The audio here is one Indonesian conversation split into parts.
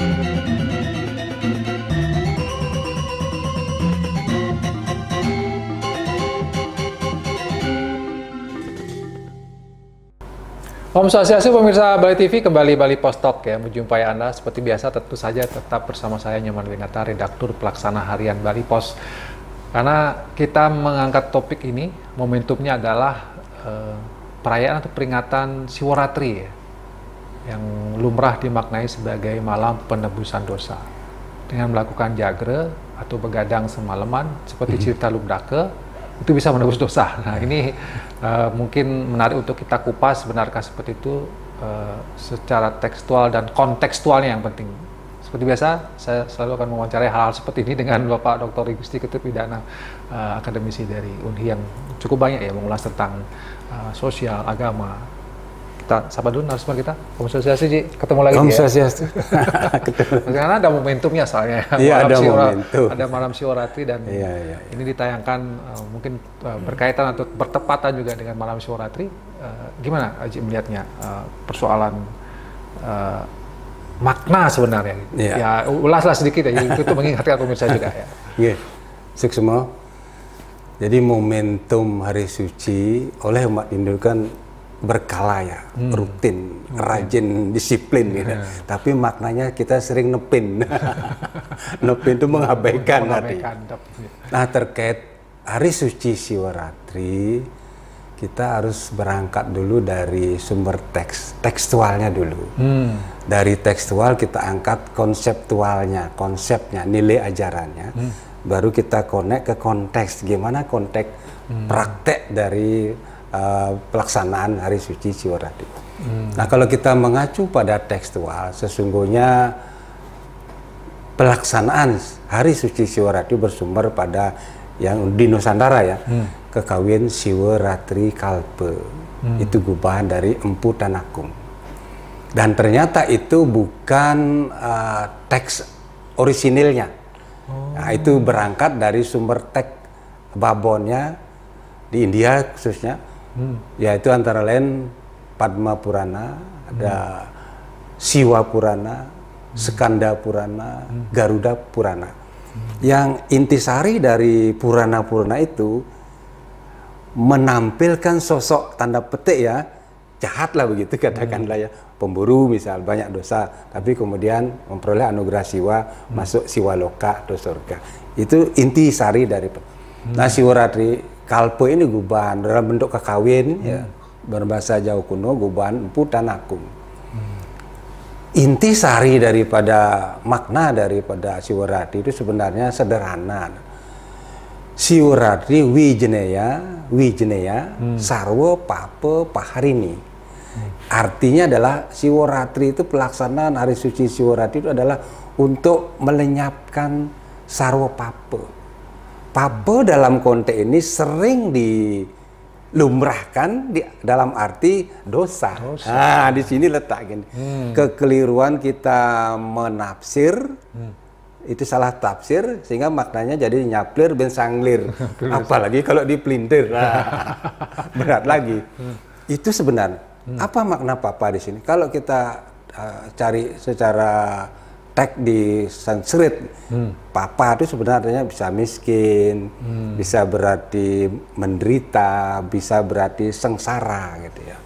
Om Swastiastu pemirsa Bali TV, kembali Bali Post Talk ya, menjumpai Anda seperti biasa, tentu saja tetap bersama saya Nyoman Winata, redaktur pelaksana harian Bali Post. Karena kita mengangkat topik ini, momentumnya adalah perayaan atau peringatan Siwaratri ya, yang lumrah dimaknai sebagai malam penebusan dosa. Dengan melakukan jagre atau begadang semalaman, seperti cerita Lubdake, itu bisa menebus dosa. Nah ini mungkin menarik untuk kita kupas, benarkah seperti itu secara tekstual dan kontekstualnya yang penting. Seperti biasa, saya selalu akan mewawancarai hal-hal seperti ini dengan Bapak Dr. Igusti Ketut Pidana, akademisi dari UNHI yang cukup banyak ya mengulas tentang sosial, agama. Kita sapa dulu narasumber kita. Om Swastiastu, Ji. Ketemu lagi. Om Swastiastu. Karena ada momentumnya soalnya. Iya, ada momentum. Ada malam Siwaratri dan ini ditayangkan mungkin berkaitan atau bertepatan juga dengan malam Siwaratri. Gimana Haji melihatnya persoalan makna sebenarnya? Ya ulaslah sedikit ya. Itu mengingatkan pemirsa juga ya. Iya, suksema. Jadi momentum hari suci oleh umat Hindu kan berkala ya, rutin, rajin, disiplin gitu. Tapi maknanya kita sering nepin. Nepin itu mengabaikan nanti. Nah, terkait hari suci Siwaratri, kita harus berangkat dulu dari sumber tekstualnya dulu. Dari tekstual kita angkat konseptualnya, konsepnya, nilai ajarannya. Baru kita connect ke konteks, gimana konteks praktek dari pelaksanaan hari suci Siwaratri. Nah, kalau kita mengacu pada tekstual, sesungguhnya pelaksanaan hari suci Siwaratri bersumber pada yang di Nusantara ya, kekawin Siwaratri Kalpe. Itu gubahan dari Empu Tanakum. Dan ternyata itu bukan teks orisinilnya. Nah, itu berangkat dari sumber teks babonnya di India khususnya. Yaitu antara lain Padma Purana, ada Siwa Purana, Skanda Purana, Garuda Purana. Yang intisari dari Purana-Purana itu menampilkan sosok tanda petik ya, jahat lah begitu katakanlah ya, pemburu misal, banyak dosa, tapi kemudian memperoleh anugerah Siwa, masuk Siwaloka atau surga. Itu intisari dari Nah, Siwaratri Kalpe ini gubahan dalam bentuk kekawin ya, berbahasa Jawa kuno gubahan Empu Tanakum. Intisari daripada makna daripada Siwaratri itu sebenarnya sederhana. Siwaratri Wijeneya Sarwo Pape Paharini. Artinya adalah Siwaratri itu pelaksanaan hari suci Siwaratri itu adalah untuk melenyapkan Sarwo Pape. Pape dalam konteks ini sering dilumrahkan dalam arti dosa. Nah, di sini letak gini. Kekeliruan kita menafsir, itu salah tafsir, sehingga maknanya jadi nyaplir ben sanglir. Apalagi kalau dipelintir, berat lagi. Itu sebenarnya. Apa makna papa di sini? Kalau kita cari secara teks di Sanskrit, papa itu sebenarnya bisa miskin, bisa berarti menderita, bisa berarti sengsara gitu ya.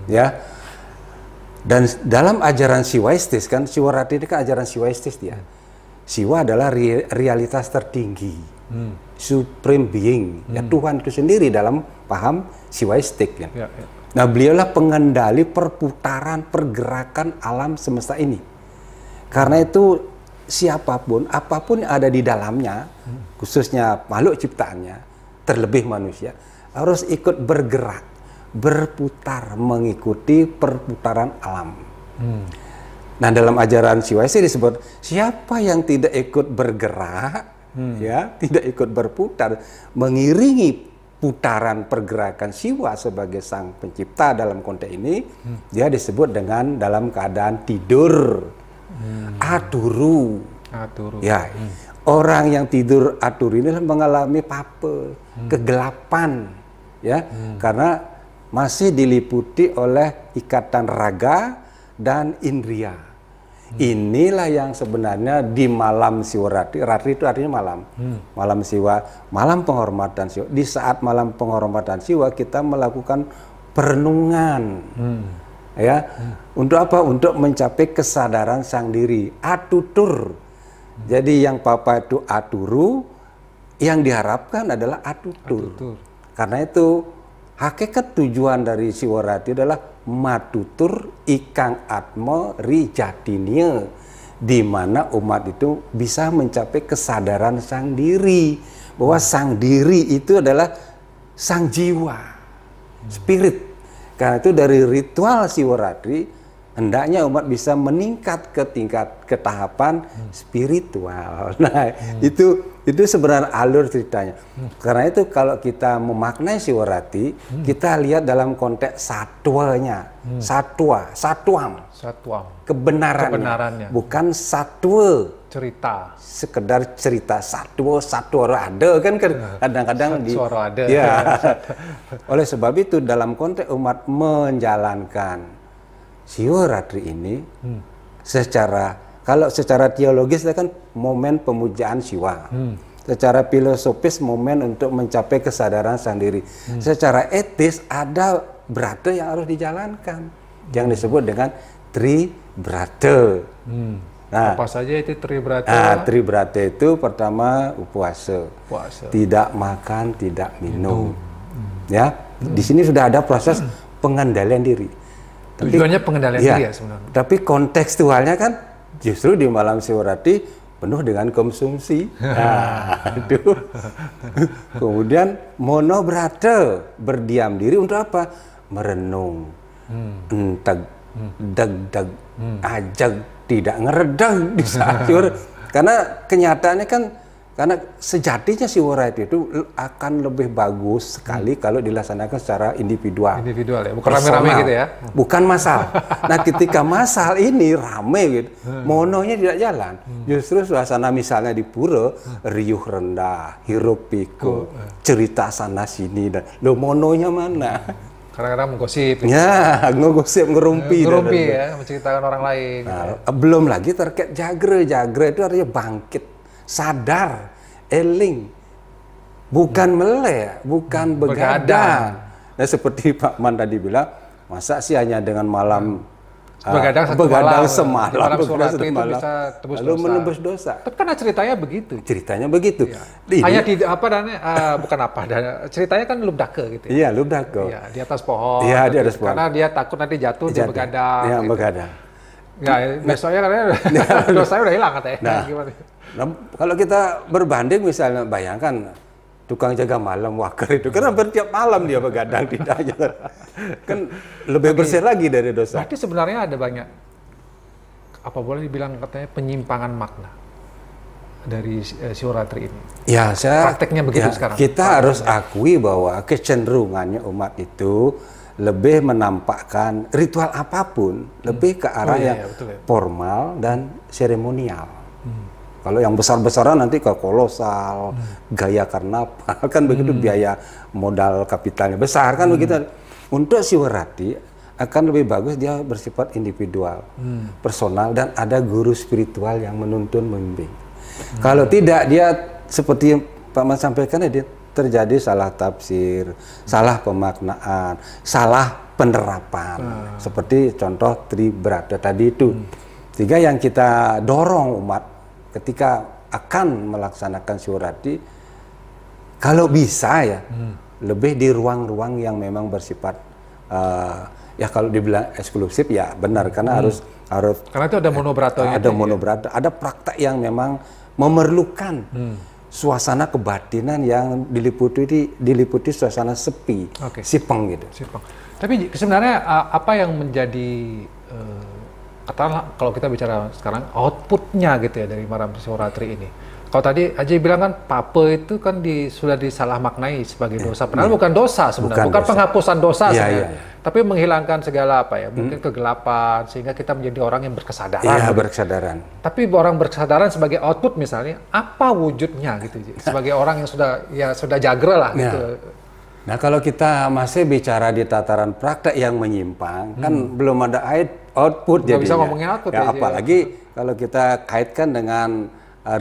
Ya. Dan dalam ajaran Siwaistis kan, Siwaratri ini kan ajaran Siwaistis dia. Siwa adalah realitas tertinggi, supreme being, ya Tuhan itu sendiri dalam paham Siwaistik ya. Nah, beliaulah pengendali perputaran pergerakan alam semesta ini. Karena itu siapapun, apapun yang ada di dalamnya, khususnya makhluk ciptaannya, terlebih manusia, harus ikut bergerak, berputar, mengikuti perputaran alam. Nah, dalam ajaran Siwaistik disebut, siapa yang tidak ikut bergerak, ya, tidak ikut berputar, mengiringi putaran pergerakan Siwa sebagai sang pencipta dalam konteks ini, dia disebut dengan dalam keadaan tidur. Aturu. Ya, orang yang tidur aturu ini mengalami pape, kegelapan, ya, karena masih diliputi oleh ikatan raga dan indria. Inilah yang sebenarnya di malam Siwaratri, Ratri itu artinya malam. Malam Siwa, malam penghormatan Siwa. Di saat malam penghormatan Siwa kita melakukan perenungan. Ya. Untuk apa? Untuk mencapai kesadaran sang diri, atutur. Jadi yang Papa itu aturu, yang diharapkan adalah atutur. Karena itu hakikat tujuan dari Siwaratri adalah matutur ikang atmo rijatinya, di mana umat itu bisa mencapai kesadaran sang diri, bahwa sang diri itu adalah sang jiwa, spirit. Karena itu dari ritual Siwaratri hendaknya umat bisa meningkat ke tahapan spiritual. Nah, itu sebenarnya alur ceritanya. Karena itu kalau kita memaknai Siwaratri, kita lihat dalam konteks satwanya, satuam, kebenarannya. Bukan satwa, cerita, sekedar cerita satwa ada kan kadang-kadang di ada. Ya. Oleh sebab itu dalam konteks umat menjalankan Siwaratri ini kalau secara teologis itu kan momen pemujaan Siwa. Secara filosofis momen untuk mencapai kesadaran sendiri. Secara etis ada brata yang harus dijalankan yang disebut dengan tribrata. Nah, apa saja itu tribrata? Tribrata itu pertama puasa. Tidak makan, tidak minum. Ya, di sini sudah ada proses pengendalian diri. Tujuannya pengendalian diri ya sebenarnya. Tapi kontekstualnya kan justru di malam Siwaratri penuh dengan konsumsi. Kemudian monobrata, berdiam diri untuk apa? Merenung, enteg, deg, ajag, tidak ngeredang di saat karena kenyataannya kan, karena sejatinya Siwaratri itu akan lebih bagus sekali kalau dilaksanakan secara individual. Individual ya, bukan rame-rame gitu ya. Bukan massal. Nah, ketika massal ini rame gitu, mononya tidak jalan. Justru suasana misalnya di pura, riuh rendah, hiruk pikuk, cerita sana sini, dan lo mononya mana? Kadang-kadang menggosip. Ya, ngegosip, ngerumpi ya, menceritakan orang lain. Nah, belum lagi terkait jagre itu artinya bangkit, sadar, eling, bukan melek, bukan begadang. Nah, seperti Pak Man tadi bilang, masa sih hanya dengan malam begadang semalam Siwaratri itu bisa tebus lalu dosa. menebus dosa. Tapi karena ceritanya begitu. Ya. Hanya ceritanya kan lubdake gitu ya. Iya, lubdake. Iya, di atas pohon. Iya, di atas pohon. Karena dia takut nanti jatuh, dia begadang. Iya, gitu. begadang. Ya, besoknya katanya dosanya udah hilang katanya. Gimana? Nah, kalau kita berbanding misalnya, bayangkan tukang jaga malam wakar itu kan hampir tiap malam dia begadang, tidak aja kan lebih bersih lagi dari dosa. Berarti sebenarnya ada banyak, apa boleh dibilang katanya penyimpangan makna dari Siwaratri ini. Ya, prakteknya begitu sekarang. Kita harus akui bahwa kecenderungannya umat itu lebih menampakkan ritual apapun lebih ke arah yang formal dan seremonial. Kalau yang besar-besaran nanti ke kolosal, gaya karnaval, kan begitu, biaya modal kapitalnya besar, kan begitu. Untuk Siwaratri akan lebih bagus dia bersifat individual, personal, dan ada guru spiritual yang menuntun, membimbing. Kalau tidak, dia seperti yang Pak Man sampaikan, dia terjadi salah tafsir, salah pemaknaan, salah penerapan. Seperti contoh tribrata tadi itu. Sehingga yang kita dorong umat ketika akan melaksanakan Siwaratri, kalau bisa ya, lebih di ruang-ruang yang memang bersifat ya kalau dibilang eksklusif ya benar, karena harus karena itu ada monobratonya. Ada monobrata, ada praktek yang memang memerlukan suasana kebatinan yang diliputi suasana sepi, sipeng gitu. Tapi sebenarnya apa yang menjadi katakanlah kalau kita bicara sekarang outputnya gitu ya dari malam Siwaratri ini. Kalau tadi Aji bilang kan pape itu kan sudah disalah maknai sebagai dosa. Padahal bukan dosa sebenarnya, bukan penghapusan dosa sebenarnya. Tapi menghilangkan segala apa ya, mungkin kegelapan, sehingga kita menjadi orang yang berkesadaran. Iya, berkesadaran. Tapi orang berkesadaran sebagai output misalnya, apa wujudnya gitu, sebagai orang yang sudah jagra lah gitu. Nah, kalau kita masih bicara di tataran praktek yang menyimpang, kan belum ada output jadinya. Nggak bisa ngomongin output ya, apalagi kalau kita kaitkan dengan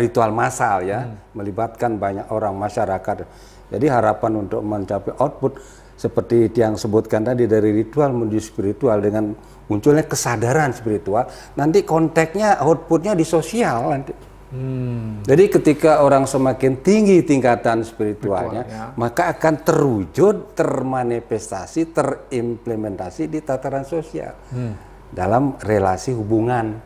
ritual massal ya, melibatkan banyak orang masyarakat. Jadi harapan untuk mencapai output seperti yang sebutkan tadi dari ritual menuju spiritual dengan munculnya kesadaran spiritual, nanti konteksnya outputnya di sosial nanti. Jadi ketika orang semakin tinggi tingkatan spiritualnya, maka akan terwujud, termanifestasi, terimplementasi di tataran sosial dalam relasi hubungan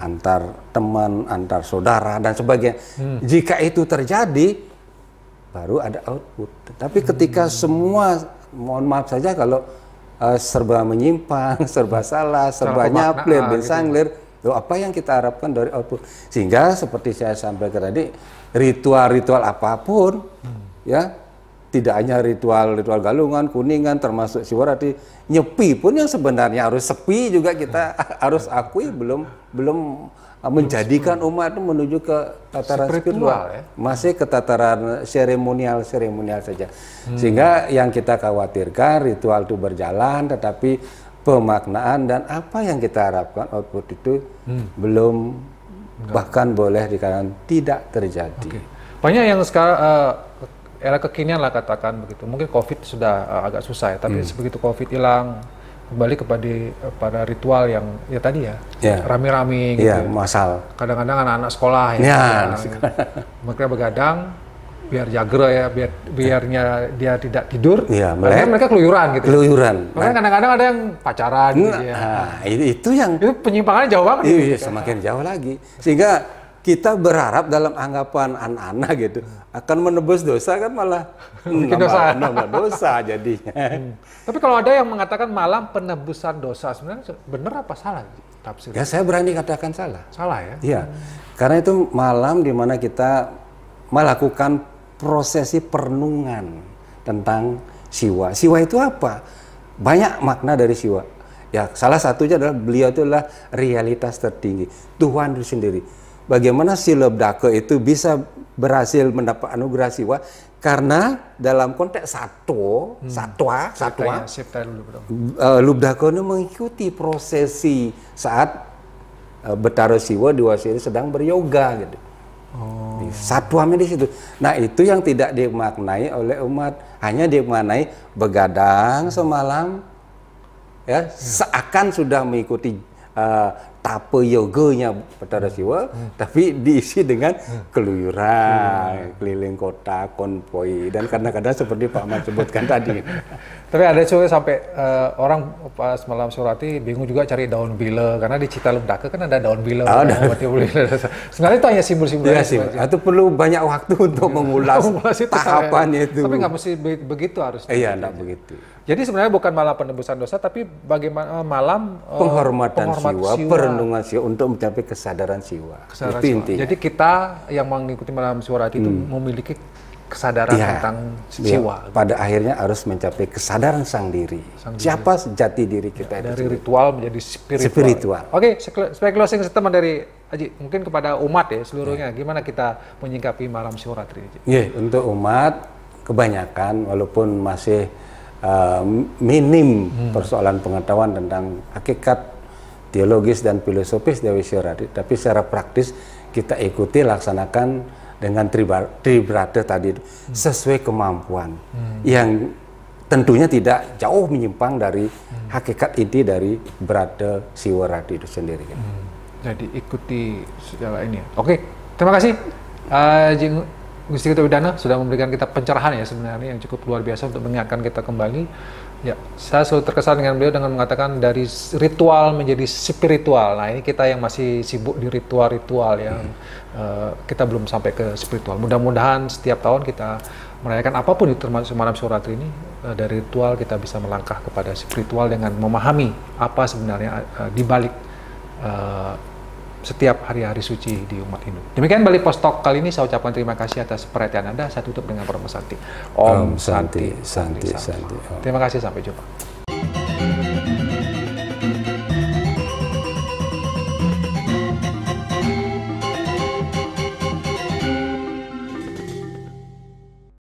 antar teman, antar saudara dan sebagainya. Jika itu terjadi, baru ada output. Tapi ketika semua, mohon maaf saja kalau serba menyimpang, serba salah, serba nyaplir, bensanglir, apa yang kita harapkan dari output? Sehingga seperti saya sampaikan tadi, ritual-ritual apapun, ya, tidak hanya ritual-ritual Galungan, Kuningan, termasuk Siwarati, Nyepi pun yang sebenarnya harus sepi juga kita harus akui belum menjadikan umat itu menuju ke tataran spiritual, ya? Masih ke tataran seremonial saja. Sehingga yang kita khawatirkan ritual itu berjalan, tetapi pemaknaan dan apa yang kita harapkan output itu belum, bahkan boleh dikatakan tidak terjadi. Banyak yang sekarang era kekinian lah katakan begitu. Mungkin COVID sudah agak susah ya, tapi begitu COVID hilang, kembali pada ritual yang ya tadi ya, rame-rame gitu. Iya, massal. Kadang-kadang anak-anak sekolah ya, mereka begadang biar jaga ya, biarnya dia tidak tidur. Iya, mereka keluyuran gitu. Makanya kadang-kadang ada yang pacaran gitu ya. Itu yang penyimpangannya jauh banget. Iya, semakin jauh lagi. Sehingga kita berharap dalam anggapan anak-anak gitu akan menebus dosa, kan malah nambah dosa jadinya. Tapi kalau ada yang mengatakan malam penebusan dosa, sebenarnya benar apa salah tafsir? Ya saya berani katakan salah. Salah ya? Iya, karena itu malam di mana kita melakukan prosesi perenungan tentang siwa. Siwa itu apa? Banyak makna dari siwa. Ya, salah satunya adalah beliau itu adalah realitas tertinggi, Tuhan itu sendiri. Bagaimana si Lubdaka itu bisa berhasil mendapat anugerah siwa karena dalam konteks satwa, Lubdaka itu mengikuti prosesi saat Betara Siwa Dewa Siri sedang beryoga gitu. Satwanya di situ. Nah, itu yang tidak dimaknai oleh umat, hanya dimaknai begadang semalam ya, seakan sudah mengikuti tape yoganya Betara Siwa, tapi diisi dengan keluyuran, keliling kota, konvoi, dan kadang-kadang seperti Pak Ahmad sebutkan tadi. Tapi ada juga sampai orang pas malam Siwarati bingung juga cari daun bile, karena di Cita Lubdaka kan ada daun bile. Sebenarnya itu hanya simbol-simbol. Ya, itu perlu banyak waktu untuk mengulas tahapan itu. Tapi nggak mesti begitu harus. Iya, nggak begitu. Jadi sebenarnya bukan malam penebusan dosa, tapi bagaimana malam penghormatan siwa, perenungan siwa untuk mencapai kesadaran siwa. Itu intinya. Jadi kita yang mengikuti malam Siwarati itu memiliki kesadaran tentang siwa. Pada akhirnya harus mencapai kesadaran sang diri. Siapa jati diri kita itu? Dari ritual menjadi spiritual. Oke, closing statement dari Haji, mungkin kepada umat ya seluruhnya, gimana kita menyikapi malam Siwarati? Untuk umat kebanyakan walaupun masih minim persoalan pengetahuan tentang hakikat teologis dan filosofis Dewi Siwarati, tapi secara praktis kita ikuti, laksanakan dengan tribrata tadi sesuai kemampuan yang tentunya tidak jauh menyimpang dari hakikat inti dari Brata Siwarati itu sendiri. Jadi ikuti segala ini. Oke, terima kasih Gusti Ketua Widana sudah memberikan kita pencerahan ya sebenarnya yang cukup luar biasa untuk mengingatkan kita kembali. Ya, saya selalu terkesan dengan beliau dengan mengatakan dari ritual menjadi spiritual. Nah, ini kita yang masih sibuk di ritual-ritual yang kita belum sampai ke spiritual. Mudah-mudahan setiap tahun kita merayakan apapun itu termasuk malam Siwarati ini, dari ritual kita bisa melangkah kepada spiritual dengan memahami apa sebenarnya di balik setiap hari-hari suci di umat Hindu. Demikian Bali Post Talk kali ini, saya ucapkan terima kasih atas perhatian Anda. Saya tutup dengan Parama Santi. Om Santi, Santi, Santi. Terima kasih, sampai jumpa.